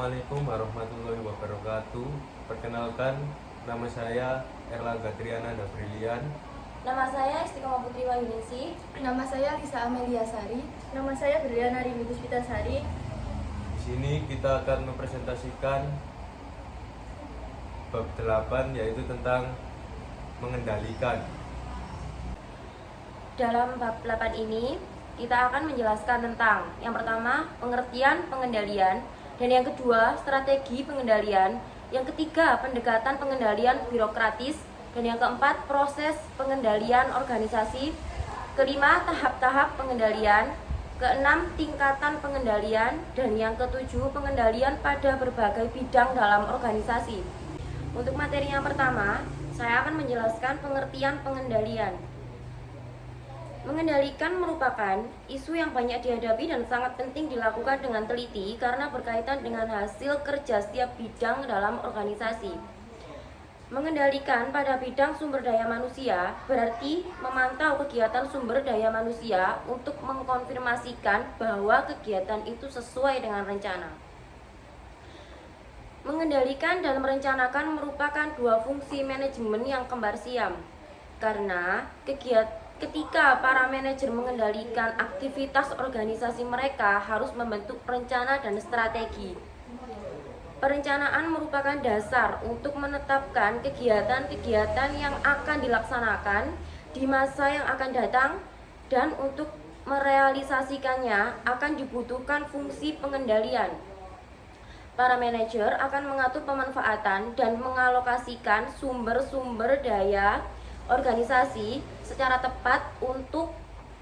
Assalamualaikum warahmatullahi wabarakatuh. Perkenalkan, nama saya Erlangga Triana Brilian. Nama saya Istiqomah Putri Wahyuningsi. Nama saya Lisa Amelia Sari. Nama saya Berliana Rini Puspitasari. Di sini kita akan mempresentasikan bab 8, yaitu tentang mengendalikan. Dalam bab 8 ini kita akan menjelaskan tentang yang pertama pengertian pengendalian, dan yang kedua strategi pengendalian, yang ketiga pendekatan pengendalian birokratis, dan yang keempat proses pengendalian organisasi, kelima tahap-tahap pengendalian, keenam tingkatan pengendalian, dan yang ketujuh pengendalian pada berbagai bidang dalam organisasi. Untuk materi yang pertama, saya akan menjelaskan pengertian pengendalian. Mengendalikan merupakan isu yang banyak dihadapi dan sangat penting dilakukan dengan teliti karena berkaitan dengan hasil kerja setiap bidang dalam organisasi. Mengendalikan pada bidang sumber daya manusia berarti memantau kegiatan sumber daya manusia untuk mengkonfirmasikan bahwa kegiatan itu sesuai dengan rencana. Mengendalikan dan merencanakan merupakan dua fungsi manajemen yang kembar siam, karena ketika para manajer mengendalikan aktivitas organisasi mereka harus membentuk rencana dan strategi. Perencanaan merupakan dasar untuk menetapkan kegiatan-kegiatan yang akan dilaksanakan di masa yang akan datang, dan untuk merealisasikannya akan dibutuhkan fungsi pengendalian. Para manajer akan mengatur pemanfaatan dan mengalokasikan sumber-sumber daya organisasi secara tepat untuk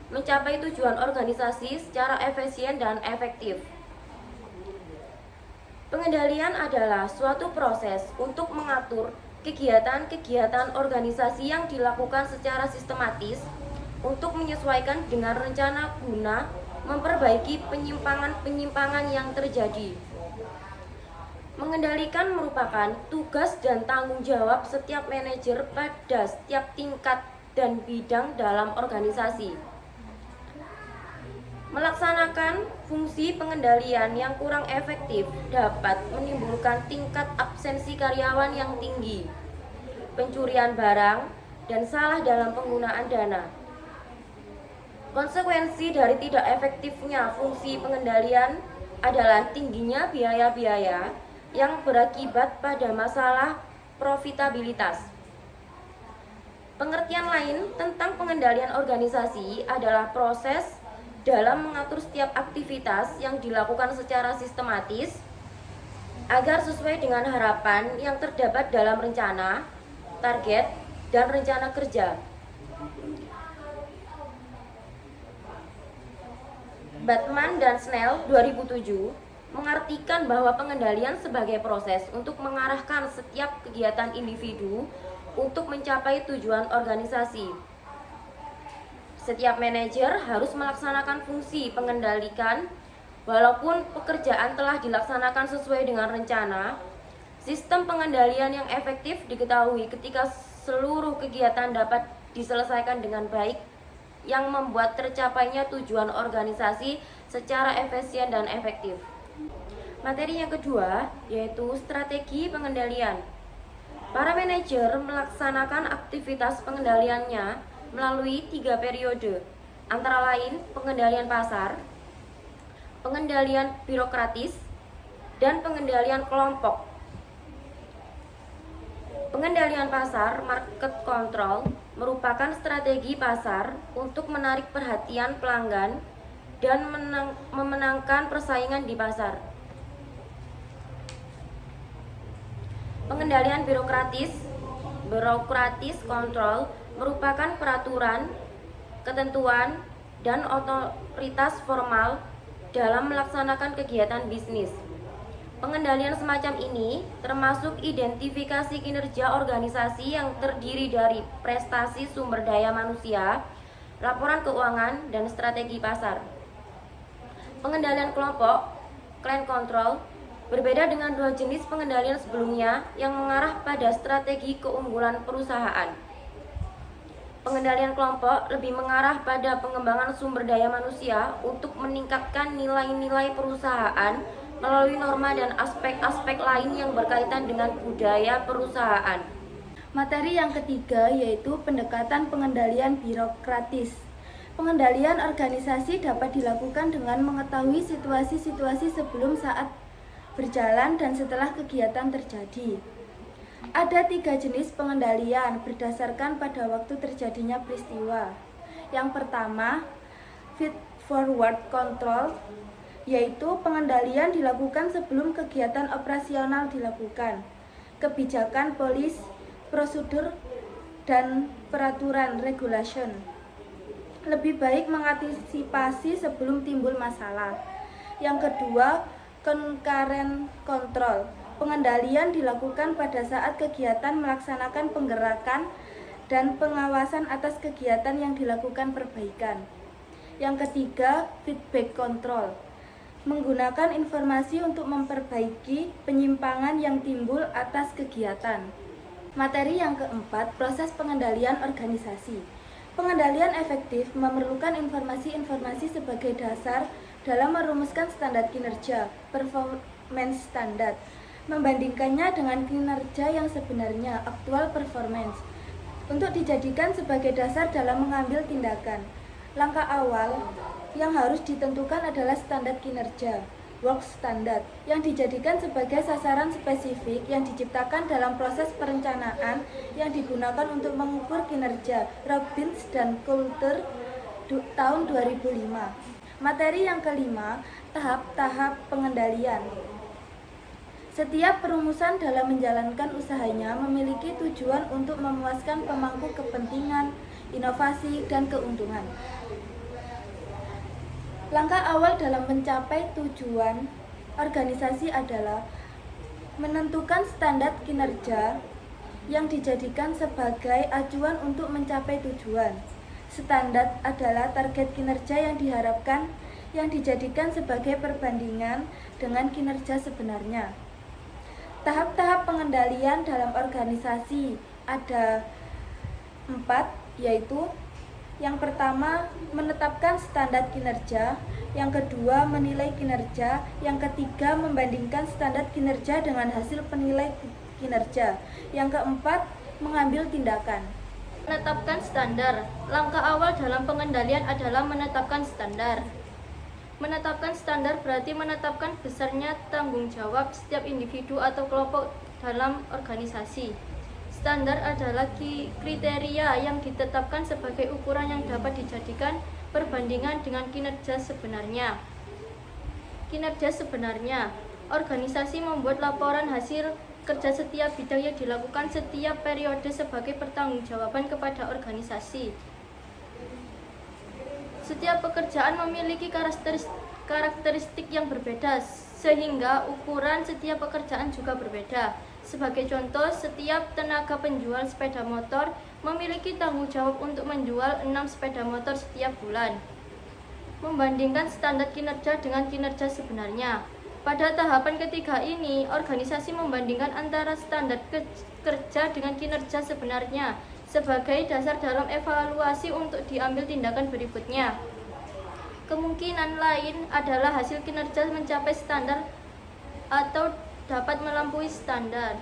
mencapai tujuan organisasi secara efisien dan efektif. Pengendalian adalah suatu proses untuk mengatur kegiatan-kegiatan organisasi yang dilakukan secara sistematis untuk menyesuaikan dengan rencana guna memperbaiki penyimpangan-penyimpangan yang terjadi. Mengendalikan merupakan tugas dan tanggung jawab setiap manajer pada setiap tingkat dan bidang dalam organisasi. Melaksanakan fungsi pengendalian yang kurang efektif dapat menimbulkan tingkat absensi karyawan yang tinggi, pencurian barang, dan salah dalam penggunaan dana. Konsekuensi dari tidak efektifnya fungsi pengendalian adalah tingginya biaya-biaya yang berakibat pada masalah profitabilitas. Pengertian lain tentang pengendalian organisasi adalah proses dalam mengatur setiap aktivitas yang dilakukan secara sistematis agar sesuai dengan harapan yang terdapat dalam rencana, target, dan rencana kerja. Batman dan Snell 2007 mengartikan bahwa pengendalian sebagai proses untuk mengarahkan setiap kegiatan individu untuk mencapai tujuan organisasi. Setiap manajer harus melaksanakan fungsi pengendalikan. Walaupun pekerjaan telah dilaksanakan sesuai dengan rencana, sistem pengendalian yang efektif diketahui ketika seluruh kegiatan dapat diselesaikan dengan baik, yang membuat tercapainya tujuan organisasi secara efisien dan efektif. Materi yang kedua yaitu strategi pengendalian. Para manajer melaksanakan aktivitas pengendaliannya melalui 3 periode, antara lain pengendalian pasar, pengendalian birokratis, dan pengendalian kelompok. Pengendalian pasar, market control, merupakan strategi pasar untuk menarik perhatian pelanggan dan memenangkan persaingan di pasar. Pengendalian birokratis control merupakan peraturan, ketentuan, dan otoritas formal dalam melaksanakan kegiatan bisnis. Pengendalian semacam ini termasuk identifikasi kinerja organisasi yang terdiri dari prestasi sumber daya manusia, laporan keuangan, dan strategi pasar. Pengendalian kelompok, clan control, berbeda dengan dua jenis pengendalian sebelumnya yang mengarah pada strategi keunggulan perusahaan. Pengendalian kelompok lebih mengarah pada pengembangan sumber daya manusia untuk meningkatkan nilai-nilai perusahaan melalui norma dan aspek-aspek lain yang berkaitan dengan budaya perusahaan. Materi yang ketiga yaitu pendekatan pengendalian birokratis. Pengendalian organisasi dapat dilakukan dengan mengetahui situasi-situasi sebelum, saat berjalan, dan setelah kegiatan terjadi. Ada 3 jenis pengendalian berdasarkan pada waktu terjadinya peristiwa. Yang pertama, feed forward control, yaitu pengendalian dilakukan sebelum kegiatan operasional dilakukan. Kebijakan polis, prosedur, dan peraturan regulation. Lebih baik mengantisipasi sebelum timbul masalah. Yang kedua, concurrent control. Pengendalian dilakukan pada saat kegiatan melaksanakan penggerakan dan pengawasan atas kegiatan yang dilakukan perbaikan. Yang ketiga, feedback control. Menggunakan informasi untuk memperbaiki penyimpangan yang timbul atas kegiatan. Materi yang keempat, proses pengendalian organisasi. Pengendalian efektif memerlukan informasi-informasi sebagai dasar dalam merumuskan standar kinerja, performance standard, membandingkannya dengan kinerja yang sebenarnya, actual performance, untuk dijadikan sebagai dasar dalam mengambil tindakan. Langkah awal yang harus ditentukan adalah standar kinerja, work standard, yang dijadikan sebagai sasaran spesifik yang diciptakan dalam proses perencanaan yang digunakan untuk mengukur kinerja. Robbins dan Coulter tahun 2005. Materi yang kelima, tahap-tahap pengendalian. Setiap perumusan dalam menjalankan usahanya memiliki tujuan untuk memuaskan pemangku kepentingan, inovasi, dan keuntungan. Langkah awal dalam mencapai tujuan organisasi adalah menentukan standar kinerja yang dijadikan sebagai acuan untuk mencapai tujuan. Standar adalah target kinerja yang diharapkan yang dijadikan sebagai perbandingan dengan kinerja sebenarnya. Tahap-tahap pengendalian dalam organisasi ada 4, yaitu yang pertama, menetapkan standar kinerja. Yang kedua, menilai kinerja. Yang ketiga, membandingkan standar kinerja dengan hasil penilai kinerja. Yang keempat, mengambil tindakan. Menetapkan standar. Langkah awal dalam pengendalian adalah menetapkan standar. Menetapkan standar berarti menetapkan besarnya tanggung jawab setiap individu atau kelompok dalam organisasi. Standar adalah kriteria yang ditetapkan sebagai ukuran yang dapat dijadikan perbandingan dengan kinerja sebenarnya. Kinerja sebenarnya, organisasi membuat laporan hasil kerja setiap bidang yang dilakukan setiap periode sebagai pertanggungjawaban kepada organisasi. Setiap pekerjaan memiliki karakteristik yang berbeda, sehingga ukuran setiap pekerjaan juga berbeda. Sebagai contoh, setiap tenaga penjual sepeda motor memiliki tanggung jawab untuk menjual 6 sepeda motor setiap bulan. Membandingkan standar kinerja dengan kinerja sebenarnya. Pada tahapan ketiga ini, organisasi membandingkan antara standar kerja dengan kinerja sebenarnya sebagai dasar dalam evaluasi untuk diambil tindakan berikutnya. Kemungkinan lain adalah hasil kinerja mencapai standar atau dapat melampaui standar.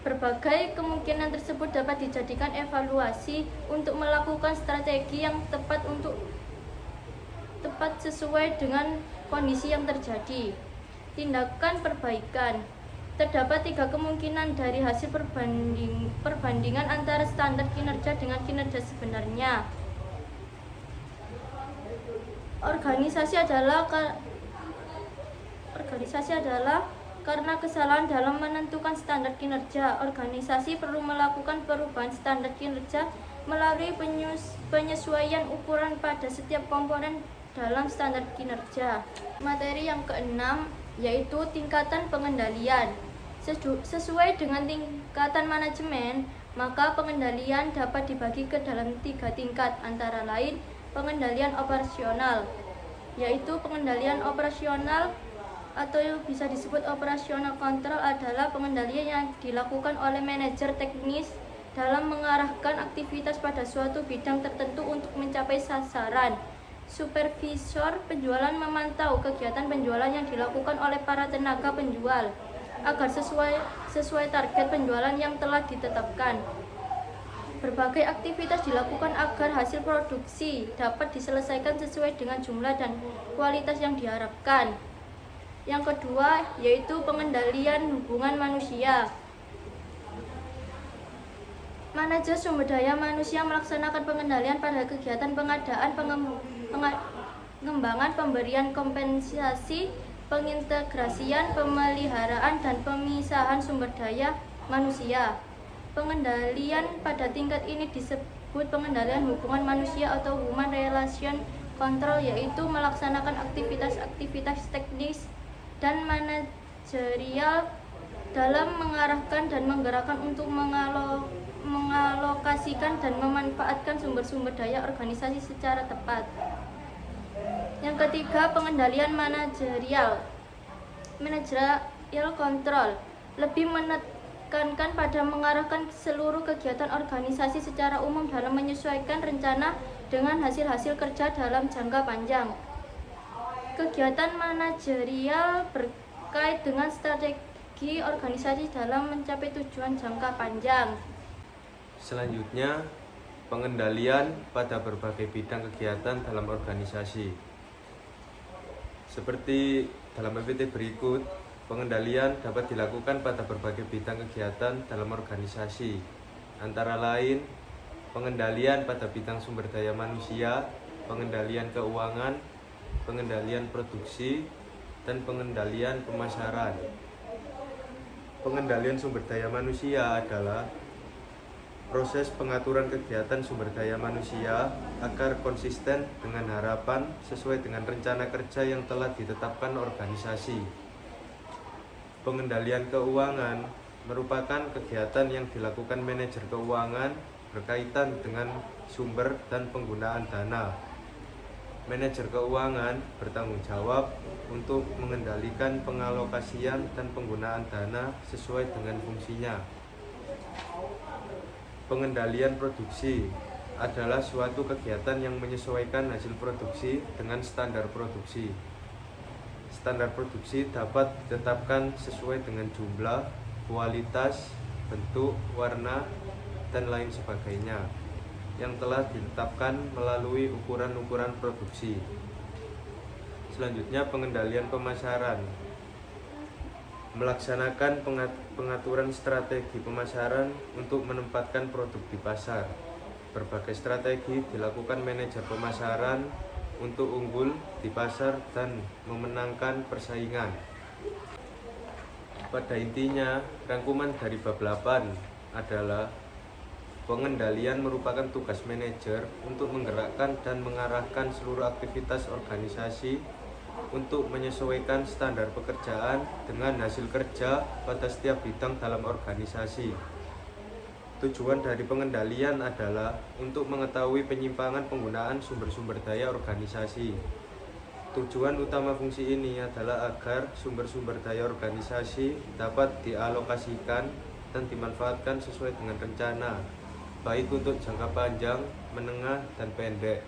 Berbagai kemungkinan tersebut dapat dijadikan evaluasi untuk melakukan strategi yang tepat sesuai dengan kondisi yang terjadi. Tindakan perbaikan. Terdapat 3 kemungkinan dari hasil perbandingan antara standar kinerja dengan kinerja sebenarnya. Organisasi adalah karena kesalahan dalam menentukan standar kinerja. Organisasi perlu melakukan perubahan standar kinerja melalui penyesuaian ukuran pada setiap komponen dalam standar kinerja. Materi yang keenam yaitu tingkatan pengendalian. Sesuai dengan tingkatan manajemen, maka pengendalian dapat dibagi ke dalam 3 tingkat, antara lain pengendalian operasional, yaitu pengendalian operasional atau bisa disebut operational control adalah pengendalian yang dilakukan oleh manajer teknis dalam mengarahkan aktivitas pada suatu bidang tertentu untuk mencapai sasaran. Supervisor penjualan memantau kegiatan penjualan yang dilakukan oleh para tenaga penjual agar sesuai target penjualan yang telah ditetapkan. Berbagai aktivitas dilakukan agar hasil produksi dapat diselesaikan sesuai dengan jumlah dan kualitas yang diharapkan. Yang kedua yaitu pengendalian hubungan manusia. Manajer sumber daya manusia melaksanakan pengendalian pada kegiatan pengadaan, pengembangan, pemberian kompensasi, pengintegrasian, pemeliharaan, dan pemisahan sumber daya manusia. Pengendalian pada tingkat ini disebut pengendalian hubungan manusia atau human relation control, yaitu melaksanakan aktivitas-aktivitas teknis dan manajerial dalam mengarahkan dan menggerakkan untuk mengalokasikan dan memanfaatkan sumber-sumber daya organisasi secara tepat. Yang ketiga, pengendalian manajerial control lebih menekankan pada mengarahkan seluruh kegiatan organisasi secara umum dalam menyesuaikan rencana dengan hasil-hasil kerja dalam jangka panjang. Kegiatan manajerial berkait dengan strategi organisasi dalam mencapai tujuan jangka panjang. Selanjutnya, pengendalian pada berbagai bidang kegiatan dalam organisasi. Seperti dalam PPT berikut, pengendalian dapat dilakukan pada berbagai bidang kegiatan dalam organisasi, antara lain pengendalian pada bidang sumber daya manusia, pengendalian keuangan, pengendalian produksi, dan pengendalian pemasaran. Pengendalian sumber daya manusia adalah proses pengaturan kegiatan sumber daya manusia agar konsisten dengan harapan sesuai dengan rencana kerja yang telah ditetapkan organisasi. Pengendalian keuangan merupakan kegiatan yang dilakukan manajer keuangan berkaitan dengan sumber dan penggunaan dana. Manajer keuangan bertanggung jawab untuk mengendalikan pengalokasian dan penggunaan dana sesuai dengan fungsinya. Pengendalian produksi adalah suatu kegiatan yang menyesuaikan hasil produksi dengan standar produksi. Standar produksi dapat ditetapkan sesuai dengan jumlah, kualitas, bentuk, warna, dan lain sebagainya yang telah ditetapkan melalui ukuran-ukuran produksi. Selanjutnya, pengendalian pemasaran melaksanakan pengaturan strategi pemasaran untuk menempatkan produk di pasar. Berbagai strategi dilakukan manajer pemasaran untuk unggul di pasar dan memenangkan persaingan. Pada intinya, rangkuman dari bab 8 adalah pengendalian merupakan tugas manajer untuk menggerakkan dan mengarahkan seluruh aktivitas organisasi untuk menyesuaikan standar pekerjaan dengan hasil kerja pada setiap bidang dalam organisasi. Tujuan dari pengendalian adalah untuk mengetahui penyimpangan penggunaan sumber-sumber daya organisasi. Tujuan utama fungsi ini adalah agar sumber-sumber daya organisasi dapat dialokasikan dan dimanfaatkan sesuai dengan rencana, baik untuk jangka panjang, menengah, dan pendek.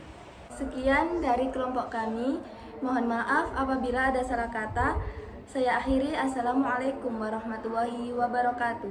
Sekian dari kelompok kami. Mohon maaf apabila ada salah kata. Saya akhiri. Assalamualaikum warahmatullahi wabarakatuh.